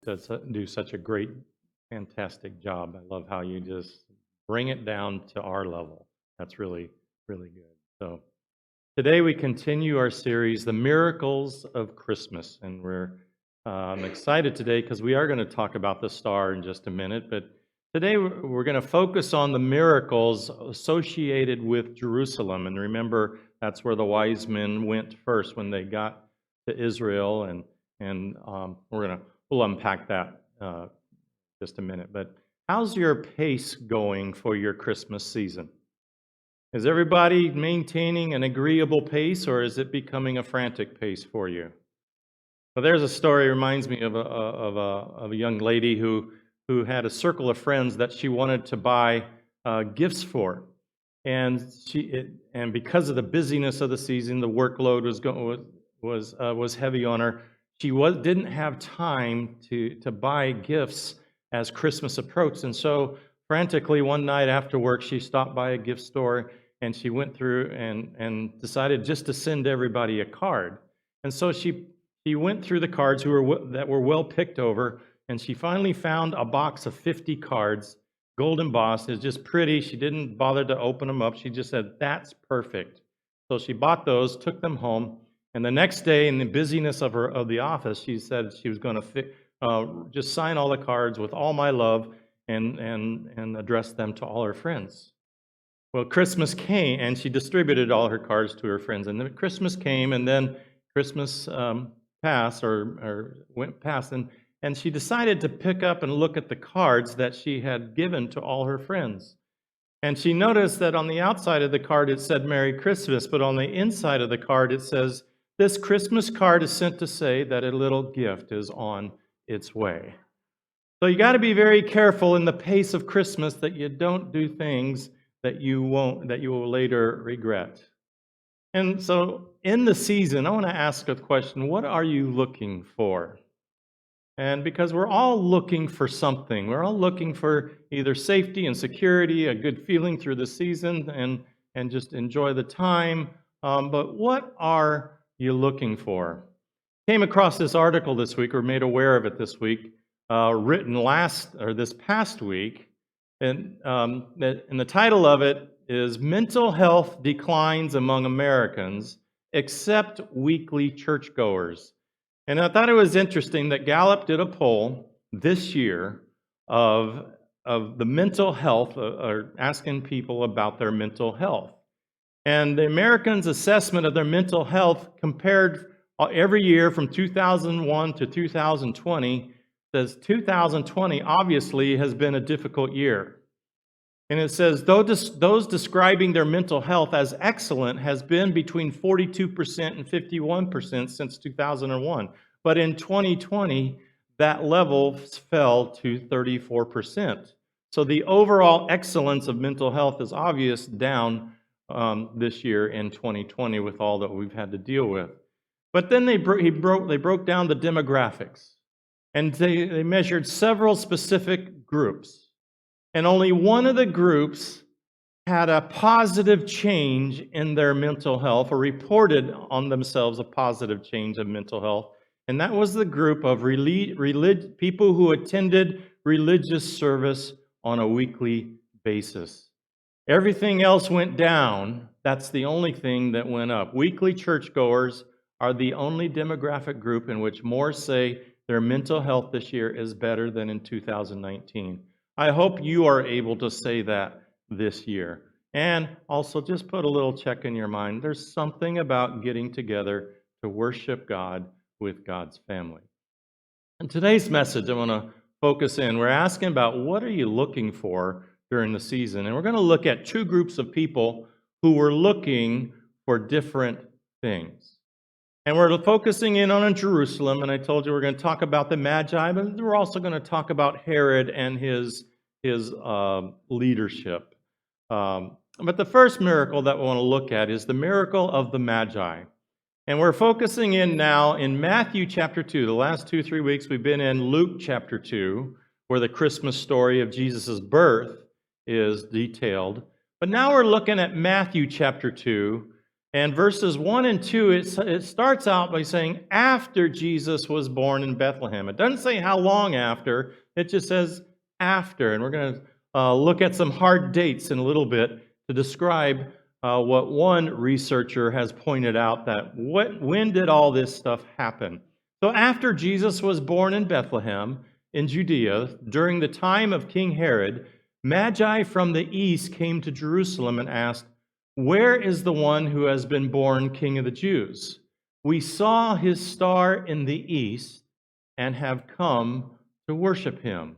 do such a great, fantastic job. I love how you just bring it down to our level. That's really, really good. So today we continue our series, The Miracles of Christmas, and I'm excited today because we are going to talk about the star in just a minute, but today we're going to focus on the miracles associated with Jerusalem. And remember, that's where the wise men went first when they got to Israel, and we'll unpack that just a minute. But how's your pace going for your Christmas season? Is everybody maintaining an agreeable pace, or is it becoming a frantic pace for you? Well, there's a story reminds me of a young lady who had a circle of friends that she wanted to buy gifts for, and and because of the busyness of the season, the workload was heavy on her. She didn't have time to buy gifts as Christmas approached, and so frantically one night after work, she stopped by a gift store and she went through and decided just to send everybody a card. And so she went through the cards that were well picked over, and she finally found a box of 50 cards, gold embossed. It's just pretty. She didn't bother to open them up. She just said, "That's perfect." So she bought those, took them home, and the next day, in the busyness of the office, she said she was going to just sign all the cards with all my love and address them to all her friends. Well, Christmas came, and she distributed all her cards to her friends. And then Christmas came, and then Christmas passed or went past, and she decided to pick up and look at the cards that she had given to all her friends. And she noticed that on the outside of the card it said Merry Christmas, but on the inside of the card it says, "This Christmas card is sent to say that a little gift is on its way." So you got to be very careful in the pace of Christmas that you don't do things that you will later regret. And so in the season, I want to ask a question: what are you looking for? And because we're all looking for something, we're all looking for either safety and security, a good feeling through the season, and just enjoy the time. But what are you looking for? Came across this article this week, or made aware of it this week, written this past week, and the title of it is "Mental Health Declines Among Americans, Except Weekly Churchgoers." And I thought it was interesting that Gallup did a poll this year of the mental health, or asking people about their mental health. And the Americans' assessment of their mental health compared every year from 2001 to 2020 says 2020 obviously has been a difficult year. And it says, those describing their mental health as excellent has been between 42% and 51% since 2001. But in 2020, that level fell to 34%. So the overall excellence of mental health is obvious down this year in 2020 with all that we've had to deal with. But then they broke down the demographics, and they measured several specific groups. And only one of the groups had a positive change in their mental health, or reported on themselves a positive change of mental health. And that was the group of people who attended religious service on a weekly basis. Everything else went down. That's the only thing that went up. Weekly churchgoers are the only demographic group in which more say their mental health this year is better than in 2019. I hope you are able to say that this year. And also just put a little check in your mind. There's something about getting together to worship God with God's family. In today's message, I want to focus in. We're asking about what are you looking for during the season? And we're going to look at two groups of people who were looking for different things. And we're focusing in on Jerusalem, and I told you we're going to talk about the Magi, but we're also going to talk about Herod and his leadership. But the first miracle that we want to look at is the miracle of the Magi. And we're focusing in now in Matthew chapter 2. The last 2-3 weeks we've been in Luke chapter 2, where the Christmas story of Jesus' birth is detailed. But now we're looking at Matthew chapter 2, And verses 1 and 2, it starts out by saying, after Jesus was born in Bethlehem. It doesn't say how long after, it just says after. And we're going to look at some hard dates in a little bit to describe what one researcher has pointed out, that when did all this stuff happen? So after Jesus was born in Bethlehem, in Judea, during the time of King Herod, Magi from the east came to Jerusalem and asked, "Where is the one who has been born King of the Jews? We saw his star in the east and have come to worship him."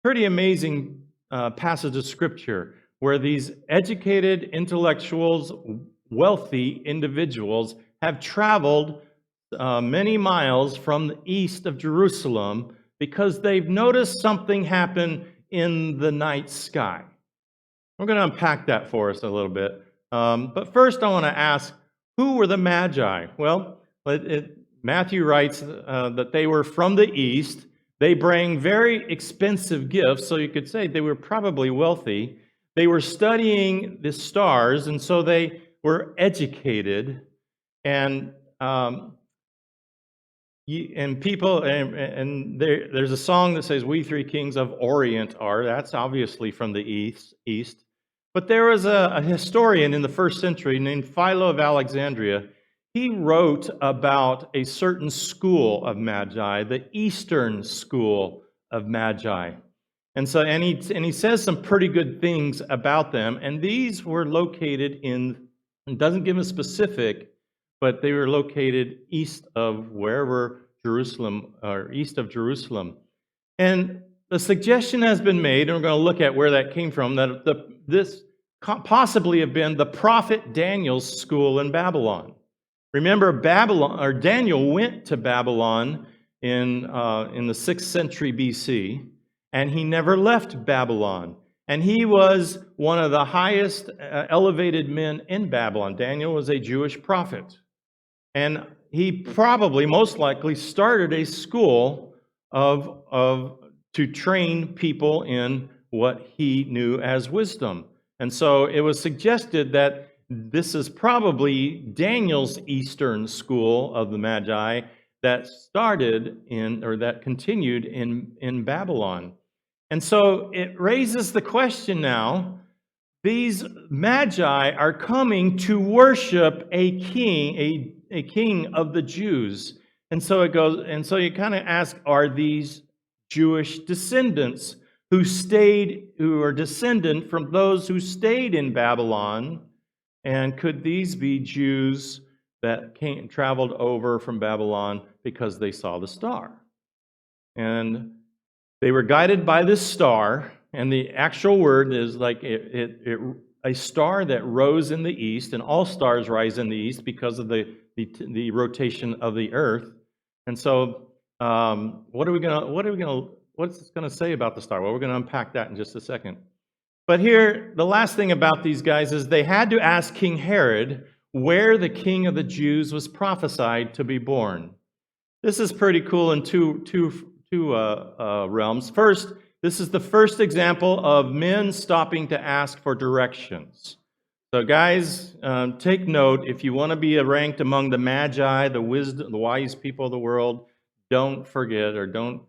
Pretty amazing passage of scripture where these educated intellectuals, wealthy individuals have traveled many miles from the east of Jerusalem because they've noticed something happen in the night sky. We're going to unpack that for us a little bit. But first, I want to ask, who were the Magi? Well, Matthew writes that they were from the east. They bring very expensive gifts, so you could say they were probably wealthy. They were studying the stars, and so they were educated. And there's a song that says, "We three kings of Orient are." That's obviously from the east. But there was a historian in the first century named Philo of Alexandria. He wrote about a certain school of Magi, the Eastern School of Magi. And he says some pretty good things about them. And these were located it doesn't give a specific, but they were located east of wherever Jerusalem, or east of Jerusalem. And the suggestion has been made, and we're going to look at where that came from, that this possibly have been the prophet Daniel's school in Babylon. Remember, Daniel went to Babylon in the 6th century BC, and he never left Babylon. And he was one of the highest elevated men in Babylon. Daniel was a Jewish prophet. And he probably, most likely, started a school to train people in what he knew as wisdom. And so it was suggested that this is probably Daniel's Eastern school of the Magi that that continued in Babylon. And so it raises the question now, these Magi are coming to worship a king of the Jews. And so you kind of ask, are these Jewish descendants who are descendant from those who stayed in Babylon? And could these be Jews that traveled over from Babylon because they saw the star? And they were guided by this star, and the actual word is like a star that rose in the east, and all stars rise in the east because of the rotation of the earth. And so, what's it going to say about the star? Well, we're going to unpack that in just a second. But here, the last thing about these guys is they had to ask King Herod where the King of the Jews was prophesied to be born. This is pretty cool in two realms. First, this is the first example of men stopping to ask for directions. So guys, take note, if you want to be ranked among the Magi, the wise people of the world, don't forget or don't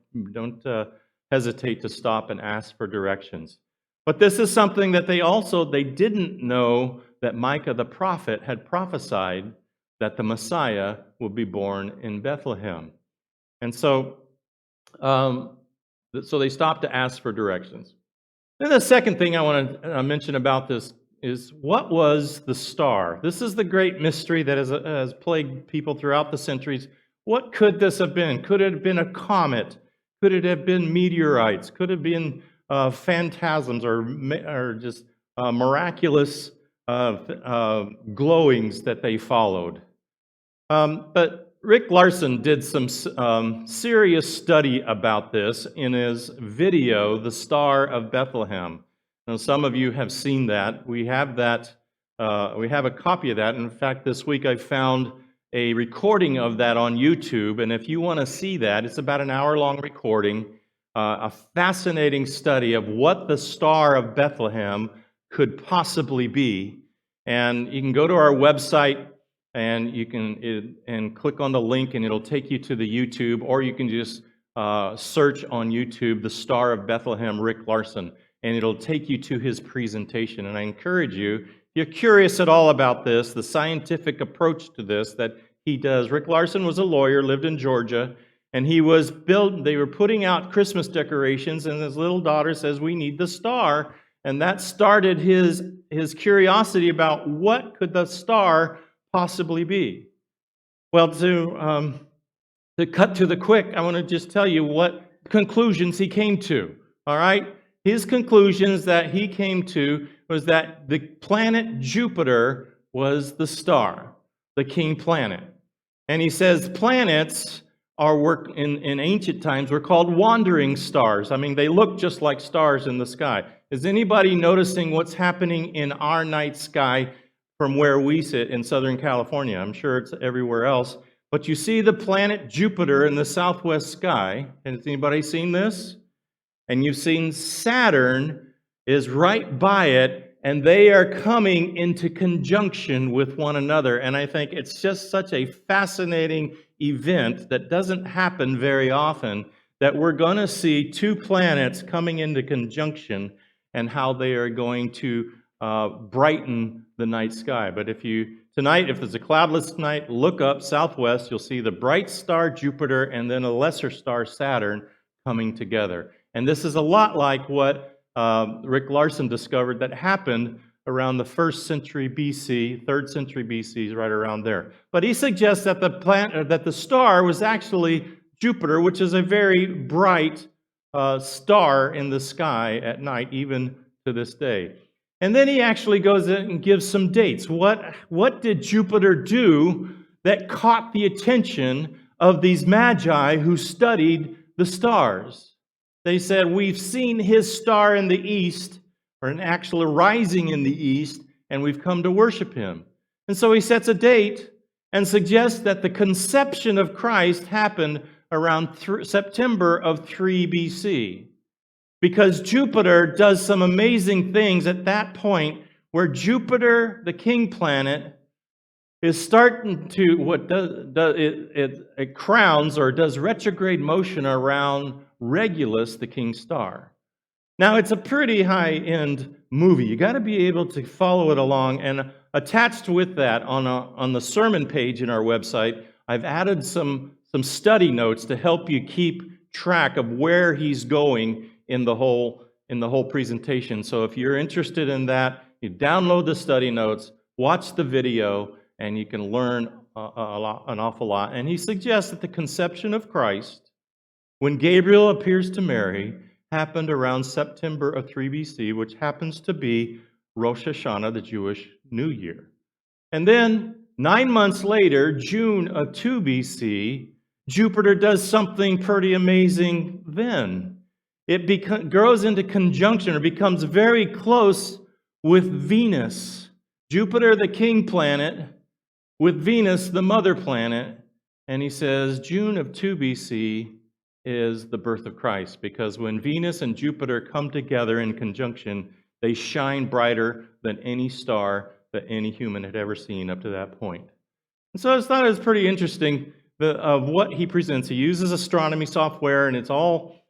hesitate to stop and ask for directions. But this is something that they didn't know, that Micah the prophet had prophesied that the Messiah would be born in Bethlehem. And so they stopped to ask for directions. Then the second thing I want to mention about this is, what was the star? This is the great mystery that has plagued people throughout the centuries. What could this have been? Could it have been a comet? Could it have been meteorites? Could it have been phantasms or just miraculous glowings that they followed? But Rick Larson did some serious study about this in his video, "The Star of Bethlehem." Now, some of you have seen that. We have that. We have a copy of that. In fact, this week I found a recording of that on YouTube, and if you want to see that, it's about an hour-long recording, a fascinating study of what the Star of Bethlehem could possibly be. And you can go to our website, and you can and click on the link, and it'll take you to the YouTube, or you can just search on YouTube the Star of Bethlehem, Rick Larson, and it'll take you to his presentation. And I encourage you, if you're curious at all about this, the scientific approach to this that he does. Rick Larson was a lawyer, lived in Georgia, and they were putting out Christmas decorations, and his little daughter says, "We need the star." And that started his curiosity about what could the star possibly be. Well, to cut to the quick, I want to just tell you what conclusions he came to. All right? His conclusions that he came to was that the planet Jupiter was the star, the king planet. And he says planets in ancient times were called wandering stars. I mean, they look just like stars in the sky. Is anybody noticing what's happening in our night sky from where we sit in Southern California? I'm sure it's everywhere else. But you see the planet Jupiter in the southwest sky. Has anybody seen this? And you've seen Saturn is right by it, and they are coming into conjunction with one another. And I think it's just such a fascinating event that doesn't happen very often, that we're going to see two planets coming into conjunction and how they are going to brighten the night sky. But tonight, if it's a cloudless night, look up southwest, you'll see the bright star Jupiter and then a lesser star Saturn coming together. And this is a lot like what Rick Larson discovered that happened around the 1st century BC, 3rd century BC, is right around there. But he suggests that the star was actually Jupiter, which is a very bright star in the sky at night, even to this day. And then he actually goes in and gives some dates. What did Jupiter do that caught the attention of these magi who studied the stars? They said, "We've seen his star in the east, or an actual rising in the east, and we've come to worship him." And so he sets a date and suggests that the conception of Christ happened around September of 3 BC. Because Jupiter does some amazing things at that point, where Jupiter, the king planet, is starting to it crowns or does retrograde motion around Regulus, the king star. Now, it's a pretty high-end movie. You got to be able to follow it along. And attached with that, on the sermon page in our website, I've added some study notes to help you keep track of where he's going in the whole presentation. So if you're interested in that, you download the study notes, watch the video, and you can learn an awful lot. And he suggests that the conception of Christ, when Gabriel appears to Mary, happened around September of 3 BC, which happens to be Rosh Hashanah, the Jewish New Year. And then 9 months later, June of 2 BC, Jupiter does something pretty amazing then. It grows into conjunction or becomes very close with Venus. Jupiter, the king planet, with Venus, the mother planet. And he says June of 2 BC is the birth of Christ, because when Venus and Jupiter come together in conjunction, they shine brighter than any star that any human had ever seen up to that point. And so I thought it was pretty interesting of what he presents. He uses astronomy software, and it's all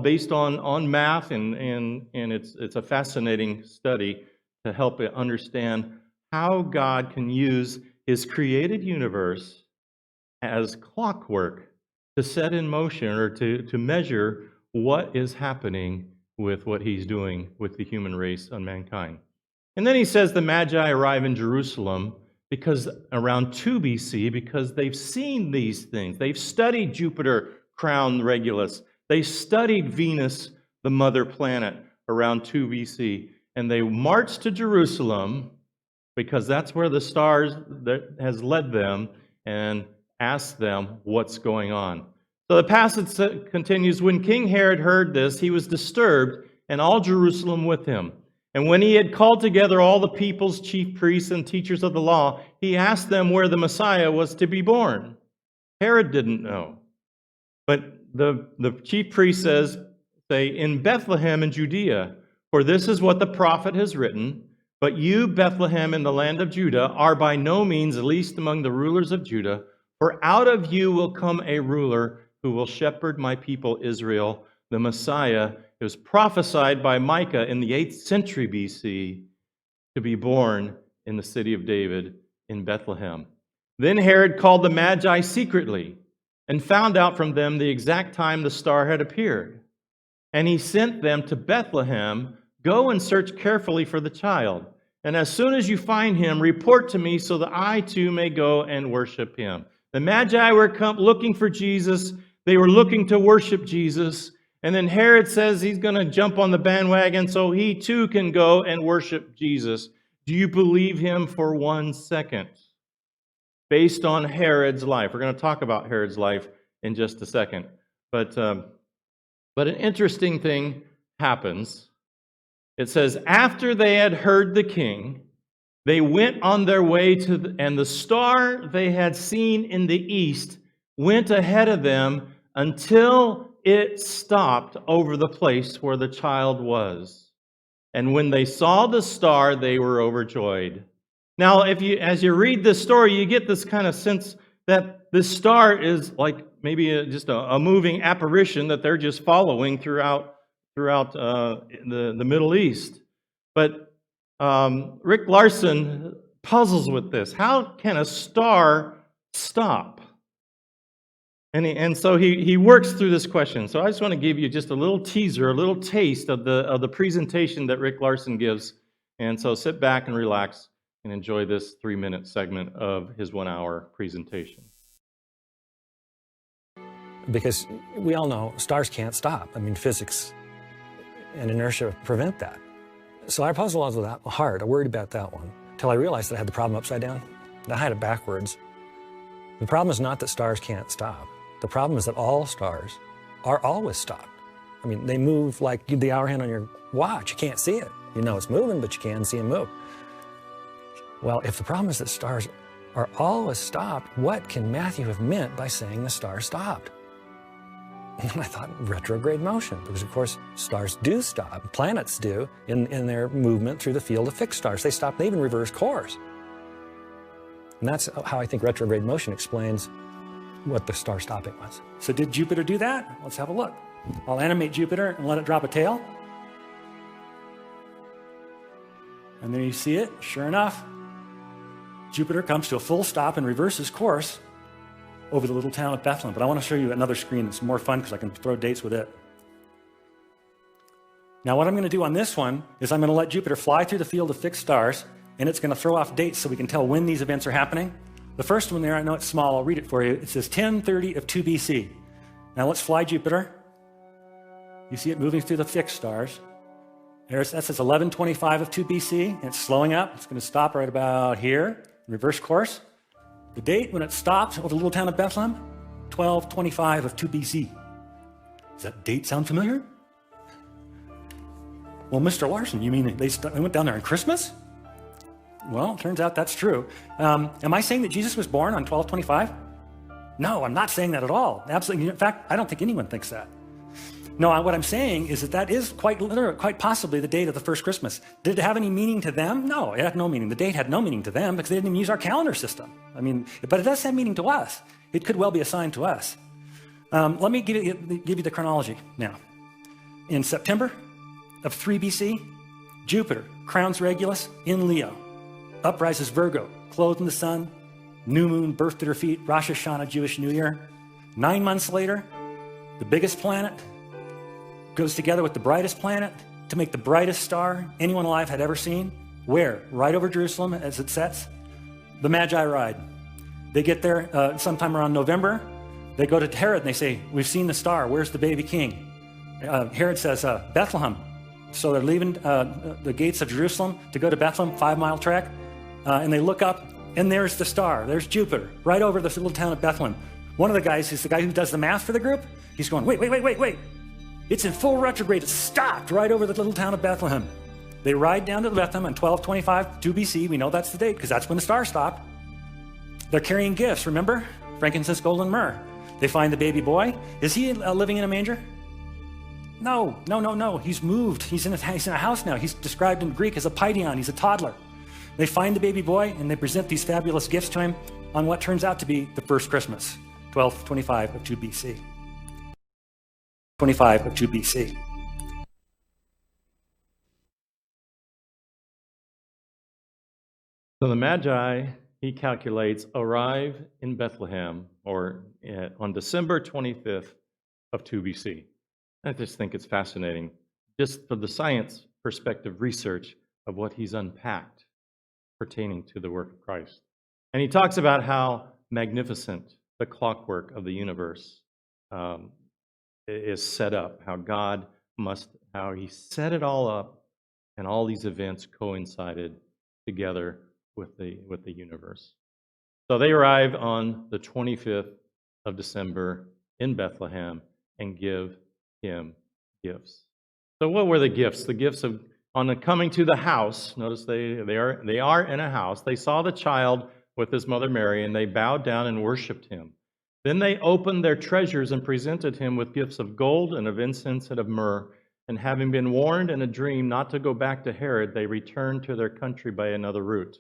based on math, and it's a fascinating study to help it understand how God can use his created universe as clockwork to set in motion or to measure what is happening with what he's doing with the human race and mankind. And then he says the Magi arrive in Jerusalem because around 2 BC, because they've seen these things. They've studied Jupiter crowned Regulus. They studied Venus, the mother planet, around 2 BC. And they marched to Jerusalem because that's where the stars that has led them, and asked them what's going on. So the passage continues, "When King Herod heard this, he was disturbed, and all Jerusalem with him. And when he had called together all the people's chief priests and teachers of the law, he asked them where the Messiah was to be born. Herod didn't know. But the chief priest say, in Bethlehem in Judea, for this is what the prophet has written. But you, Bethlehem, in the land of Judah, are by no means least among the rulers of Judah, for out of you will come a ruler who will shepherd my people Israel, the Messiah. It was prophesied by Micah in the 8th century BC to be born in the city of David in Bethlehem. Then Herod called the Magi secretly and found out from them the exact time the star had appeared. And he sent them to Bethlehem, "Go and search carefully for the child. And as soon as you find him, report to me so that I too may go and worship him." The Magi were looking for Jesus. They were looking to worship Jesus. And then Herod says he's going to jump on the bandwagon so he too can go and worship Jesus. Do you believe him for 1 second? Based on Herod's life. We're going to talk about Herod's life in just a second. But an interesting thing happens. It says, after they had heard the king, they went on their way and the star they had seen in the east went ahead of them until it stopped over the place where the child was. And when they saw the star, they were overjoyed. Now, as you read this story, you get this kind of sense that this star is like maybe just a moving apparition that they're just following throughout the Middle East. But Rick Larson puzzles with this. How can a star stop? And so he works through this question. So I just want to give you just a little teaser, a little taste of the presentation that Rick Larson gives. And so sit back and relax and enjoy this 3-minute segment of his 1-hour presentation. Because we all know stars can't stop. I mean, physics and inertia prevent that. So I puzzled with that hard. I worried about that one until I realized that I had the problem upside down. I had it backwards. The problem is not that stars can't stop. The problem is that all stars are always stopped. I mean, they move like the hour hand on your watch. You can't see it. You know it's moving, but you can see it move. Well, if the problem is that stars are always stopped, what can Matthew have meant by saying the star stopped? And I thought retrograde motion, because of course stars do stop, planets do, in their movement through the field of fixed stars. They stop, they even reverse course. And that's how I think retrograde motion explains what the star stopping was. So did Jupiter do that? Let's have a look. I'll animate Jupiter and let it drop a tail. And there you see it, sure enough. Jupiter comes to a full stop and reverses course over the little town of Bethlehem. But I want to show you another screen that's more fun because I can throw dates with it. Now what I'm going to do on this one is I'm going to let Jupiter fly through the field of fixed stars, and it's going to throw off dates so we can tell when these events are happening. The first one there, I know it's small, I'll read it for you. It says 1030 of 2 BC. Now let's fly Jupiter. You see it moving through the fixed stars. That says 1125 of 2 BC, and it's slowing up. It's going to stop right about here, reverse course. The date when it stopped over the little town of Bethlehem, 1225 of 2 BC. Does that date sound familiar? Well, Mr. Larson, you mean they went down there on Christmas? Well, it turns out that's true. Am I saying that Jesus was born on 1225? No, I'm not saying that at all. Absolutely. In fact, I don't think anyone thinks that. No, what I'm saying is that is quite possibly the date of the first Christmas. Did it have any meaning to them? No, it had no meaning. The date had no meaning to them because they didn't even use our calendar system. I mean, but it does have meaning to us. It could well be assigned to us. Let me give you the chronology now. In September of 3 BC, Jupiter crowns Regulus in Leo. Up rises Virgo, clothed in the sun, new moon, birth at her feet, Rosh Hashanah, Jewish New Year. 9 months later, the biggest planet goes together with the brightest planet to make the brightest star anyone alive had ever seen. Where? Right over Jerusalem as it sets. The Magi ride. They get there sometime around November. They go to Herod and they say, we've seen the star. Where's the baby king? Herod says, Bethlehem. So they're leaving the gates of Jerusalem to go to Bethlehem, 5-mile trek. And they look up and there's the star. There's Jupiter right over this little town of Bethlehem. One of the guys is the guy who does the math for the group. He's going, wait. It's in full retrograde. It stopped right over the little town of Bethlehem. They ride down to Bethlehem on 1225, 2 BC. We know that's the date because that's when the star stopped. They're carrying gifts, remember? Frankincense, gold, and myrrh. They find the baby boy. Is he living in a manger? No. He's moved. He's in a house now. He's described in Greek as a paidion. He's a toddler. They find the baby boy and they present these fabulous gifts to him on what turns out to be the first Christmas, 1225 of 2 BC. 25 of 2 BC. So the Magi, he calculates, arrive in Bethlehem on December 25th of 2 BC. I just think it's fascinating, just for the science perspective research of what he's unpacked pertaining to the work of Christ. And he talks about how magnificent the clockwork of the universe is set up, how he set it all up, and all these events coincided together with the universe. So they arrive on the 25th of December in Bethlehem and give him gifts. So what were the gifts? The gifts of coming to the house. Notice they are in a house. They saw the child with his mother Mary, and they bowed down and worshipped him. Then they opened their treasures and presented him with gifts of gold and of incense and of myrrh. And having been warned in a dream not to go back to Herod, they returned to their country by another route.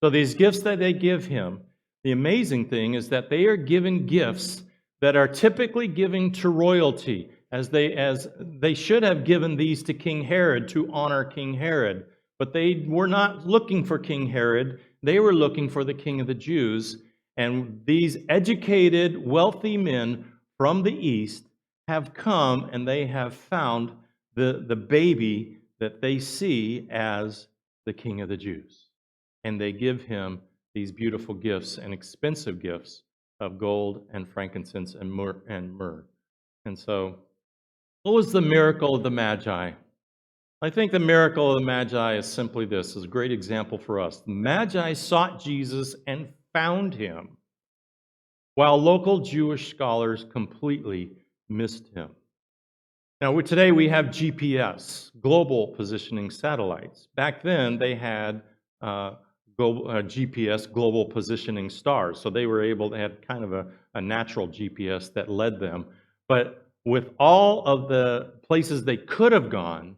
So these gifts that they give him, the amazing thing is that they are given gifts that are typically given to royalty, as they should have given these to King Herod to honor King Herod. But they were not looking for King Herod. They were looking for the King of the Jews. And these educated, wealthy men from the east have come and they have found the baby that they see as the King of the Jews. And they give him these beautiful gifts and expensive gifts of gold and frankincense and myrrh. And so, what was the miracle of the Magi? I think the miracle of the Magi is simply this, is a great example for us. The Magi sought Jesus and found him, while local Jewish scholars completely missed him. Now, today we have GPS, global positioning satellites. Back then, they had GPS, global positioning stars. So they had kind of a natural GPS that led them. But with all of the places they could have gone,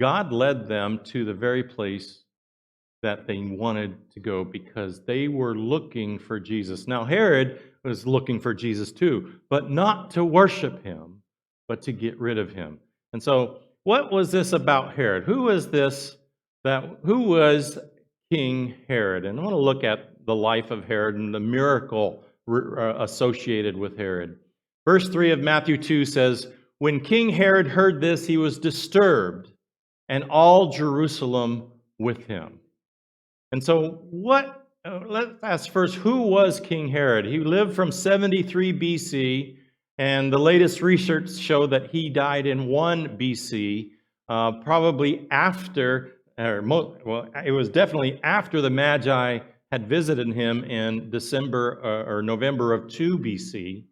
God led them to the very place that they wanted to go because they were looking for Jesus. Now, Herod was looking for Jesus too, but not to worship him, but to get rid of him. And so, what was this about Herod? Who was King Herod? And I want to look at the life of Herod and the miracle associated with Herod. Verse 3 of Matthew 2 says, "When King Herod heard this, he was disturbed, and all Jerusalem with him." And so let's ask first, who was King Herod? He lived from 73 BC, and the latest research showed that he died in 1 BC, probably after, it was definitely after the Magi had visited him in December or November of 2 BC.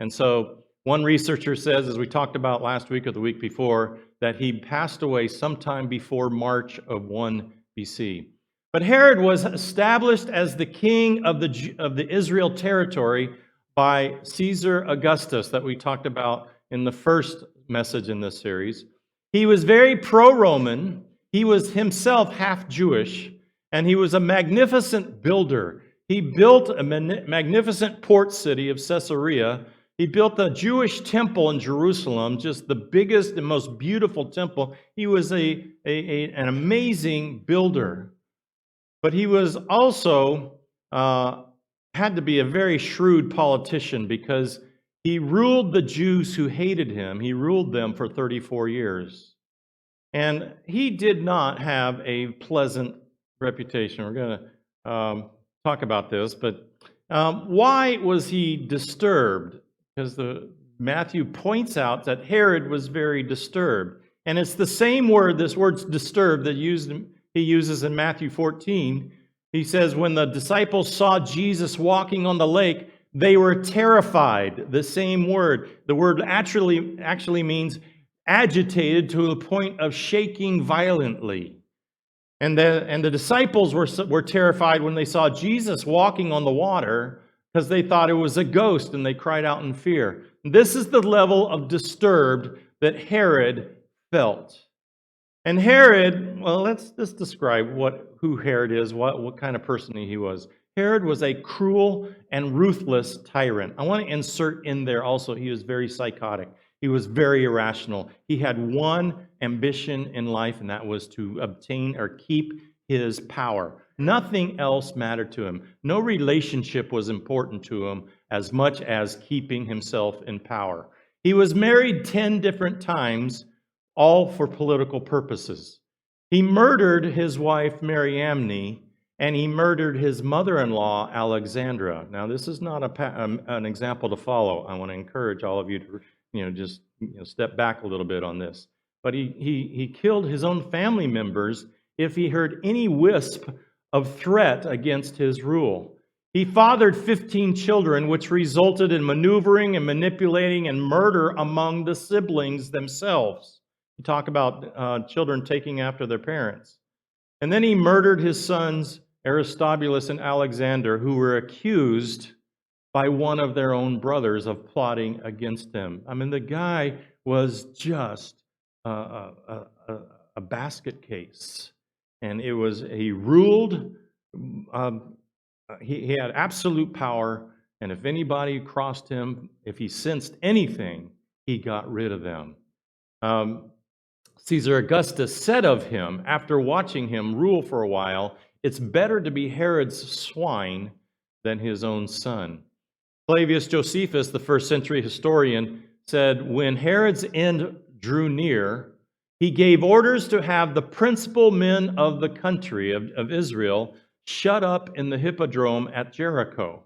And so one researcher says, as we talked about last week or the week before, that he passed away sometime before March of 1 BC. But Herod was established as the king of the Israel territory by Caesar Augustus that we talked about in the first message in this series. He was very pro-Roman. He was himself half Jewish, and he was a magnificent builder. He built a magnificent port city of Caesarea. He built a Jewish temple in Jerusalem, just the biggest and most beautiful temple. He was an amazing builder. But he was also had to be a very shrewd politician because he ruled the Jews who hated him. He ruled them for 34 years. And he did not have a pleasant reputation. We're going to talk about this. But why was he disturbed? Because Matthew points out that Herod was very disturbed. And it's the same word, this word's disturbed, that he uses in Matthew 14. He says, when the disciples saw Jesus walking on the lake, they were terrified. The same word. The word actually means agitated to the point of shaking violently. And the disciples were terrified when they saw Jesus walking on the water because they thought it was a ghost and they cried out in fear. This is the level of disturbed that Herod felt. And Herod, well, let's just describe who Herod is, what kind of person he was. Herod was a cruel and ruthless tyrant. I want to insert in there also, he was very psychotic. He was very irrational. He had one ambition in life, and that was to obtain or keep his power. Nothing else mattered to him. No relationship was important to him as much as keeping himself in power. He was married 10 different times, all for political purposes. He murdered his wife, Mariamne, and he murdered his mother-in-law, Alexandra. Now, this is not an example to follow. I want to encourage all of you to just step back a little bit on this. But he killed his own family members if he heard any wisp of threat against his rule. He fathered 15 children, which resulted in maneuvering and manipulating and murder among the siblings themselves. You talk about children taking after their parents. And then he murdered his sons, Aristobulus and Alexander, who were accused by one of their own brothers of plotting against him. I mean, the guy was just a basket case. And he ruled, he had absolute power, and if anybody crossed him, if he sensed anything, he got rid of them. Caesar Augustus said of him, after watching him rule for a while, "It's better to be Herod's swine than his own son." Flavius Josephus, the first century historian, said, "When Herod's end drew near, he gave orders to have the principal men of the country of Israel shut up in the hippodrome at Jericho.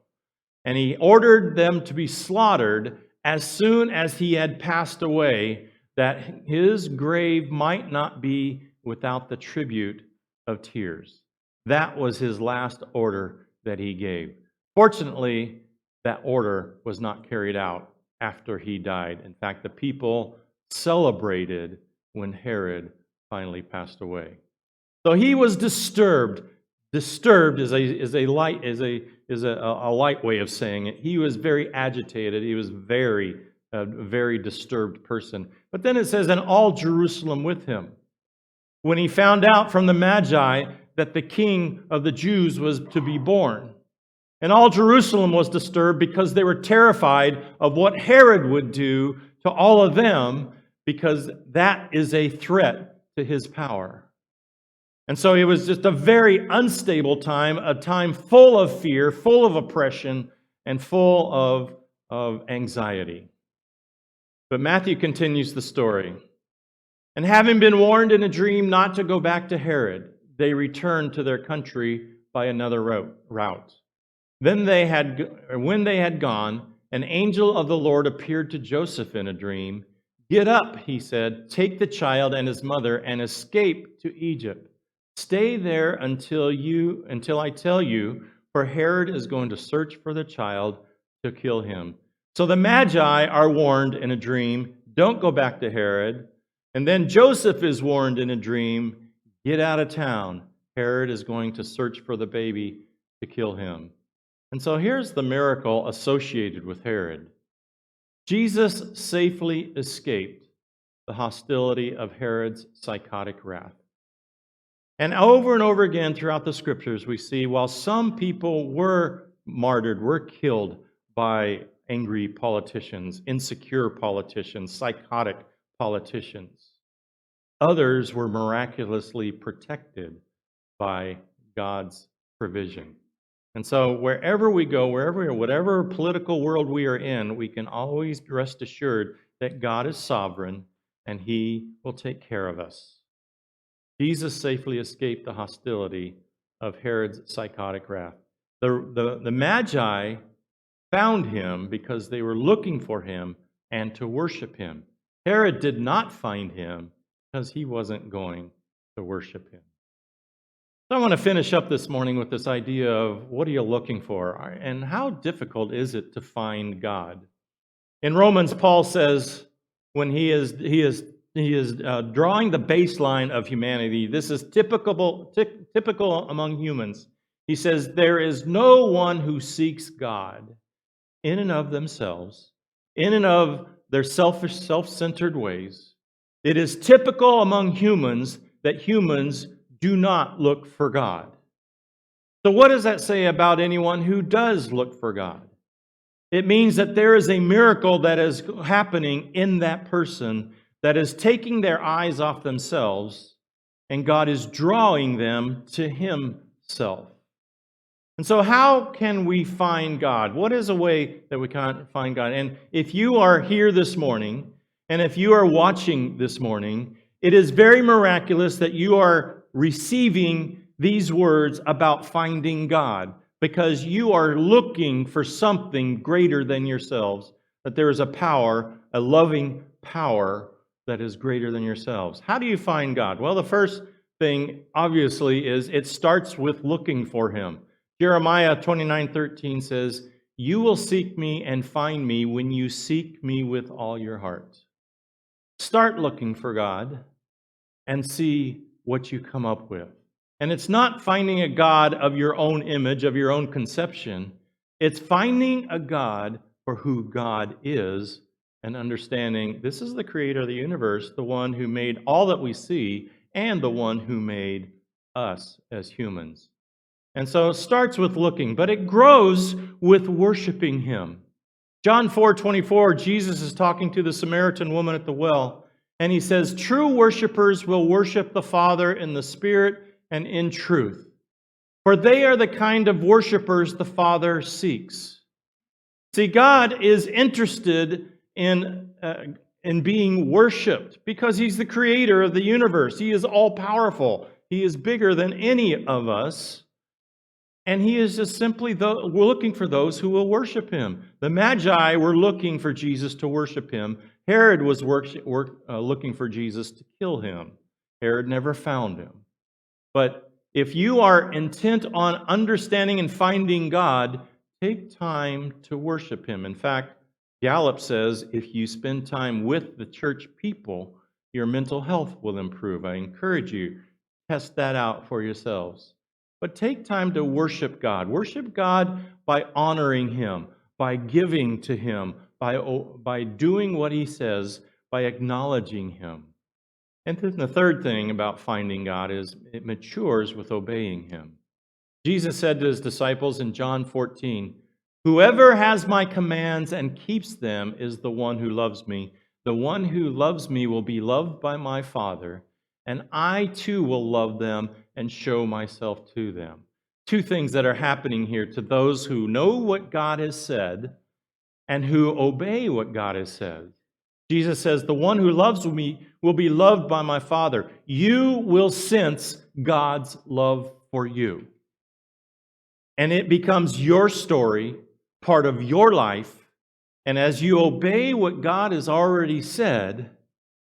And he ordered them to be slaughtered as soon as he had passed away, that his grave might not be without the tribute of tears." That was his last order that he gave. Fortunately, that order was not carried out after he died. In fact, the people celebrated when Herod finally passed away. So he was disturbed. Disturbed is a light way of saying it. He was very agitated. He was a very disturbed person. But then it says, "and all Jerusalem with him," when he found out from the Magi that the King of the Jews was to be born. And all Jerusalem was disturbed because they were terrified of what Herod would do to all of them, because that is a threat to his power. And so it was just a very unstable time, a time full of fear, full of oppression, and full of anxiety. But Matthew continues the story. "And having been warned in a dream not to go back to Herod, they returned to their country by another route. When they had gone, an angel of the Lord appeared to Joseph in a dream. 'Get up,' he said, 'take the child and his mother and escape to Egypt. Stay there until I tell you, for Herod is going to search for the child to kill him.' So the Magi are warned in a dream, 'Don't go back to Herod.' And then Joseph is warned in a dream, 'Get out of town. Herod is going to search for the baby to kill him.'" And so here's the miracle associated with Herod. Jesus safely escaped the hostility of Herod's psychotic wrath. And over again throughout the scriptures, we see while some people were martyred, were killed by angry politicians, insecure politicians, psychotic politicians, others were miraculously protected by God's provision. And so wherever we go, whatever political world we are in, we can always rest assured that God is sovereign and He will take care of us. Jesus safely escaped the hostility of Herod's psychotic wrath. The Magi found him because they were looking for him and to worship him. Herod did not find him because he wasn't going to worship him. So I want to finish up this morning with this idea of what are you looking for and how difficult is it to find God? In Romans, Paul says when he is drawing the baseline of humanity, this is typical among humans. He says, "There is no one who seeks God in and of themselves, in and of their selfish, self-centered ways, it is typical among humans that humans do not look for God. So what does that say about anyone who does look for God? It means that there is a miracle that is happening in that person that is taking their eyes off themselves, and God is drawing them to Himself. And so how can we find God? What is a way that we can find God? And if you are here this morning, and if you are watching this morning, it is very miraculous that you are receiving these words about finding God, because you are looking for something greater than yourselves, that there is a power, a loving power that is greater than yourselves. How do you find God? Well, the first thing, obviously, is it starts with looking for Him. Jeremiah 29:13 says, "You will seek me and find me when you seek me with all your heart." Start looking for God and see what you come up with. And it's not finding a God of your own image, of your own conception. It's finding a God for who God is and understanding this is the creator of the universe, the one who made all that we see, and the one who made us as humans. And so it starts with looking, but it grows with worshiping Him. John 4:24, Jesus is talking to the Samaritan woman at the well, and He says, "True worshipers will worship the Father in the Spirit and in truth, for they are the kind of worshipers the Father seeks." See, God is interested in being worshiped because He's the creator of the universe. He is all-powerful. He is bigger than any of us. And He is just simply we're looking for those who will worship Him. The Magi were looking for Jesus to worship Him. Herod was looking for Jesus to kill Him. Herod never found Him. But if you are intent on understanding and finding God, take time to worship Him. In fact, Gallup says if you spend time with the church people, your mental health will improve. I encourage you to test that out for yourselves. But take time to worship God. Worship God by honoring Him, by giving to Him, by doing what He says, by acknowledging Him. And then the third thing about finding God is it matures with obeying Him. Jesus said to His disciples in John 14, "Whoever has my commands and keeps them is the one who loves me. The one who loves me will be loved by my Father, and I too will love them and show myself to them." Two things that are happening here to those who know what God has said and who obey what God has said. Jesus says, "The one who loves me will be loved by my Father." You will sense God's love for you. And it becomes your story, part of your life. And as you obey what God has already said,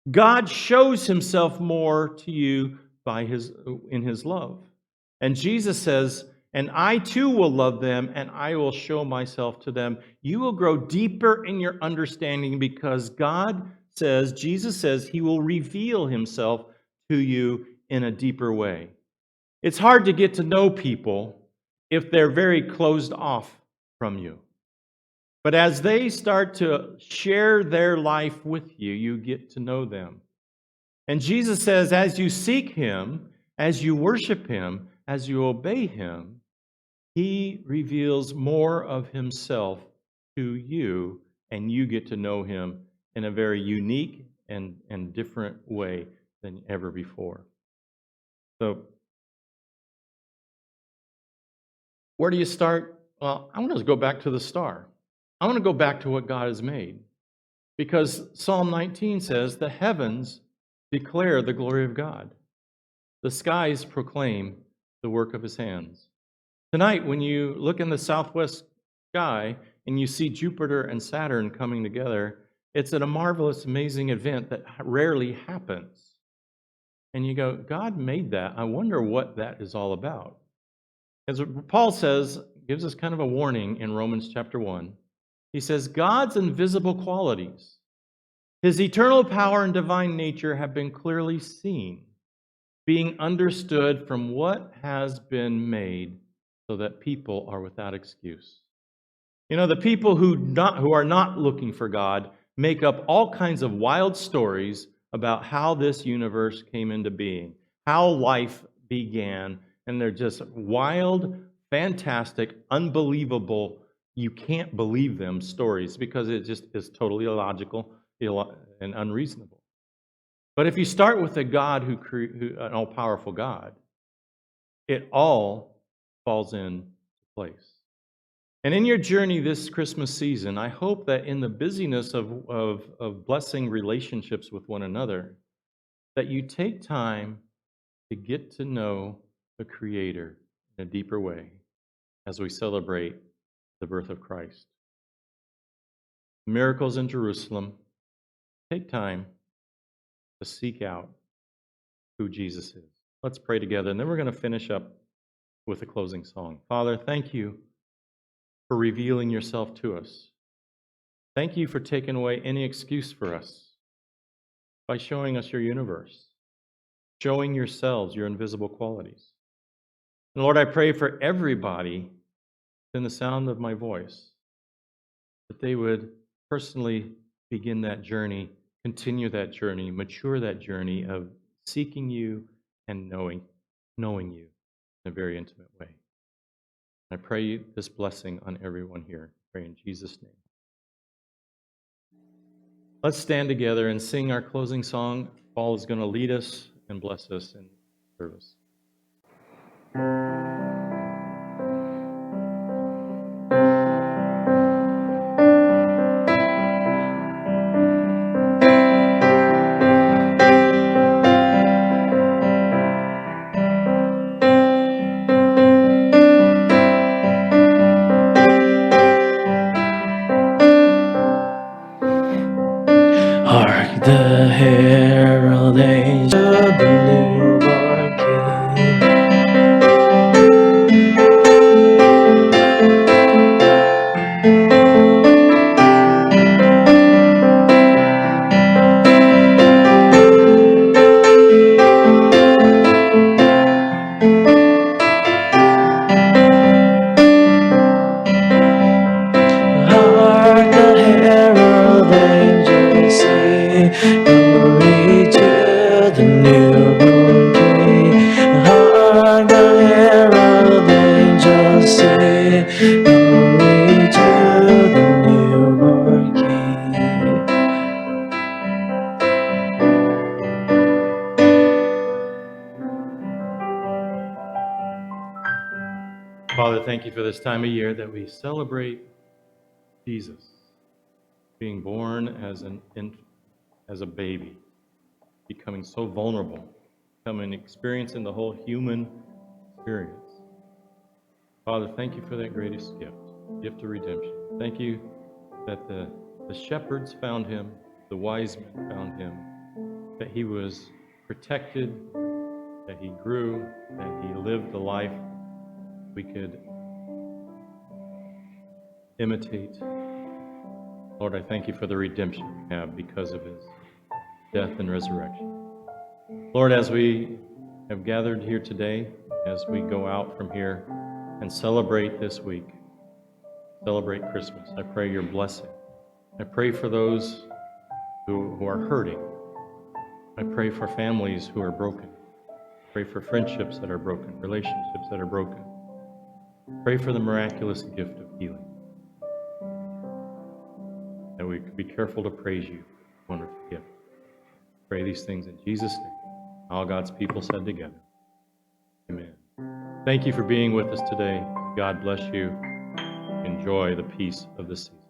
God shows Himself more to you in His love. And Jesus says, "And I too will love them, and I will show myself to them." You will grow deeper in your understanding because Jesus says He will reveal Himself to you in a deeper way. It's hard to get to know people if they're very closed off from you. But as they start to share their life with you, you get to know them. And Jesus says, as you seek Him, as you worship Him, as you obey Him, He reveals more of Himself to you, and you get to know Him in a very unique and different way than ever before. So, where do you start? Well, I want to go back to the star. I want to go back to what God has made. Because Psalm 19 says, "The heavens declare the glory of God. The skies proclaim the work of His hands." Tonight, when you look in the southwest sky and you see Jupiter and Saturn coming together, it's a marvelous, amazing event that rarely happens. And you go, God made that. I wonder what that is all about. As Paul says, gives us kind of a warning in Romans chapter 1. He says, God's invisible qualities, His eternal power and divine nature have been clearly seen, being understood from what has been made, so that people are without excuse. You know, the people who are not looking for God, make up all kinds of wild stories about how this universe came into being, how life began, and they're just wild, fantastic, unbelievable, you can't believe them stories because it just is totally illogical and unreasonable. But if you start with a God an all-powerful God, it all falls into place. And in your journey this Christmas season, I hope that in the busyness of blessing relationships with one another, that you take time to get to know the Creator in a deeper way as we celebrate the birth of Christ. Miracles in Jerusalem, take time to seek out who Jesus is. Let's pray together, and then we're going to finish up with a closing song. Father, thank you for revealing yourself to us. Thank you for taking away any excuse for us by showing us your universe, showing yourselves, your invisible qualities. And Lord, I pray for everybody in the sound of my voice that they would personally begin that journey, continue that journey, mature that journey of seeking you and knowing you in a very intimate way. I pray this blessing on everyone here. I pray in Jesus' name. Let's stand together and sing our closing song. Paul is going to lead us and bless us in service. Hark the herald angels of the newborn King. Hark the herald angels sing, glory to the newborn King. Hark the herald angels sing, glory to the newborn King. Father, thank you for this time of year that we celebrate Jesus being born as as a baby, becoming so vulnerable, experiencing the whole human experience. Father, thank you for that greatest gift of redemption. Thank you that the shepherds found him, the wise men found him, that he was protected, that he grew, that he lived the life we could imitate. Lord, I thank you for the redemption we have because of his death and resurrection. Lord, as we have gathered here today, as we go out from here and celebrate this week, celebrate Christmas, I pray your blessing. I pray for those who are hurting. I pray for families who are broken. Pray for friendships that are broken, relationships that are broken. Pray for the miraculous gift of healing. That we could be careful to praise you, wonderful gift. Pray these things in Jesus' name. All God's people said together, amen. Thank you for being with us today. God bless you. Enjoy the peace of the season.